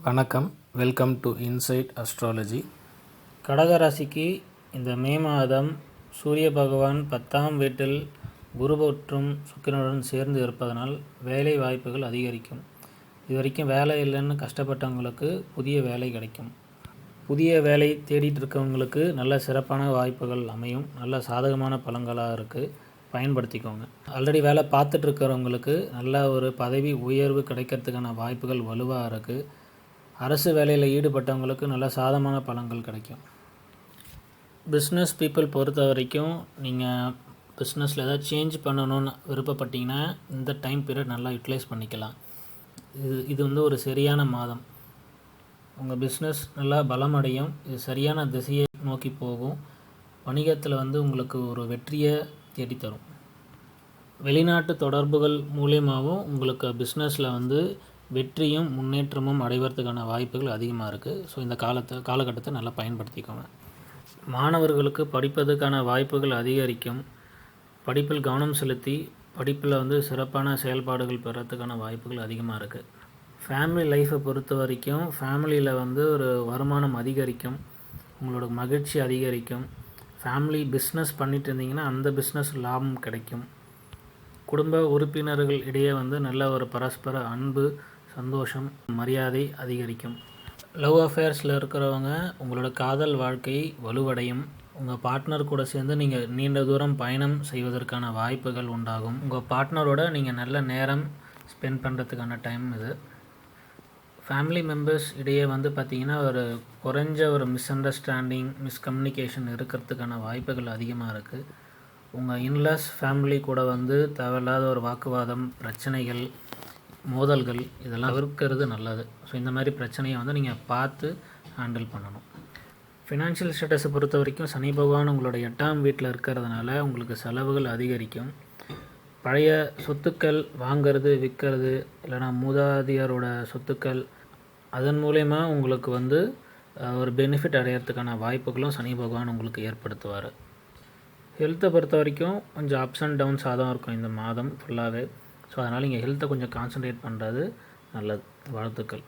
வணக்கம். Welcome to inside astrology. கடகராசிக்கு இந்த மே மாதம் சூரிய பகவான் 10ஆம் வீட்டில் குரு மற்றும் சுக்கிரனுடன் சேர்ந்து இருப்பதனால் வேலை வாய்ப்புகள் அதிகரிக்கும். இதுவரைக்கும் வேலை இல்லைன்னு கஷ்டப்பட்டவங்களுக்கு புதிய வேலை கிடைக்கும். புதிய வேலை தேடிட்டு இருக்கவங்களுக்கு நல்ல சிறப்பான வாய்ப்புகள் அமையும். நல்ல சாதகமான பலன்களாக இருக்குது, பயன்படுத்திக்கோங்க. ஆல்ரெடி வேலை பார்த்துட்ருக்கிறவங்களுக்கு நல்ல ஒரு பதவி உயர்வு கிடைக்கிறதுக்கான வாய்ப்புகள் வலுவாக இருக்குது. அரசு வேலையில் ஈடுபட்டவங்களுக்கு நல்ல சாதகமான பலன்கள் கிடைக்கும். பிஸ்னஸ் பீப்புள் பொறுத்த வரைக்கும் நீங்கள் பிஸ்னஸில் ஏதாவது சேஞ்ச் பண்ணணும்னு விருப்பப்பட்டீங்கன்னா இந்த டைம் பீரியட் நல்லா யூட்டிலைஸ் பண்ணிக்கலாம். இது வந்து ஒரு சரியான மாதம். உங்கள் பிஸ்னஸ் நல்லா பலமடையும். இது சரியான திசையை நோக்கி போகும். வணிகத்தில் வந்து உங்களுக்கு ஒரு வெற்றியை தேடித்தரும். வெளிநாட்டு தொடர்புகள் மூலியமாகவும் உங்களுக்கு பிஸ்னஸில் வந்து வெற்றியும் முன்னேற்றமும் அடைவதற்கான வாய்ப்புகள் அதிகமாக இருக்குது. ஸோ இந்த காலகட்டத்தை நல்லா பயன்படுத்திக்கோங்க. மாணவர்களுக்கு படிப்பதற்கான வாய்ப்புகள் அதிகரிக்கும். படிப்பில் கவனம் செலுத்தி படிப்பில் வந்து சிறப்பான செயல்பாடுகள் பெறத்துக்கான வாய்ப்புகள் அதிகமாக இருக்குது. ஃபேமிலி லைஃப்பை பொறுத்த வரைக்கும் ஃபேமிலியில் வந்து ஒரு வருமானம் அதிகரிக்கும். உங்களோட மகிழ்ச்சி அதிகரிக்கும். ஃபேமிலி பிஸ்னஸ் பண்ணிட்டு இருந்தீங்கன்னா அந்த பிஸ்னஸ் லாபம் கிடைக்கும். குடும்ப உறுப்பினர்கள் இடையே வந்து நல்ல ஒரு பரஸ்பர அன்பு, சந்தோஷம், மரியாதை அதிகரிக்கும். லவ் அஃபேர்ஸில் இருக்கிறவங்க உங்களோட காதல் வாழ்க்கை வலுவடையும். உங்கள் பார்ட்னர் கூட சேர்ந்து நீங்கள் நீண்ட தூரம் பயணம் செய்வதற்கான வாய்ப்புகள் உண்டாகும். உங்கள் பார்ட்னரோட நீங்கள் நல்ல நேரம் ஸ்பெண்ட் பண்ணுறதுக்கான டைம் இது. ஃபேமிலி மெம்பர்ஸ் இடையே வந்து பார்த்திங்கன்னா ஒரு குறைஞ்ச ஒரு மிஸ் அண்டர்ஸ்டாண்டிங், மிஸ்கம்யூனிகேஷன் இருக்கிறதுக்கான வாய்ப்புகள் அதிகமாக இருக்குது. உங்கள் இன்லாஸ் ஃபேமிலி கூட வந்து தேவையில்லாத ஒரு வாக்குவாதம், பிரச்சனைகள், மோதல்கள் இதெல்லாம் தவிர்க்கிறது நல்லது. ஸோ இந்த மாதிரி பிரச்சனையை வந்து நீங்கள் பார்த்து ஹேண்டில் பண்ணணும். ஃபினான்ஷியல் ஸ்டேட்டஸை பொறுத்த வரைக்கும் சனி பகவான் உங்களோட 8ஆம் வீட்டில் இருக்கிறதுனால உங்களுக்கு செலவுகள் அதிகரிக்கும். பழைய சொத்துக்கள் வாங்கிறது, விற்கிறது, இல்லைனா மூதாதையரோட சொத்துக்கள், அதன் மூலயமா உங்களுக்கு வந்து ஒரு பெனிஃபிட் அடையிறதுக்கான வாய்ப்புகளும் சனி பகவான் உங்களுக்கு ஏற்படுத்துவார். ஹெல்த்தை பொறுத்த வரைக்கும் கொஞ்சம் அப்ஸ் அண்ட் டவுன்ஸாக தான் இருக்கும் இந்த மாதம் ஃபுல்லாகவே. ஸோ அதனால் நீங்கள் ஹெல்த்தை கொஞ்சம் கான்சன்ட்ரேட் பண்ணுறது நல்லது. வாழ்த்துக்கள்.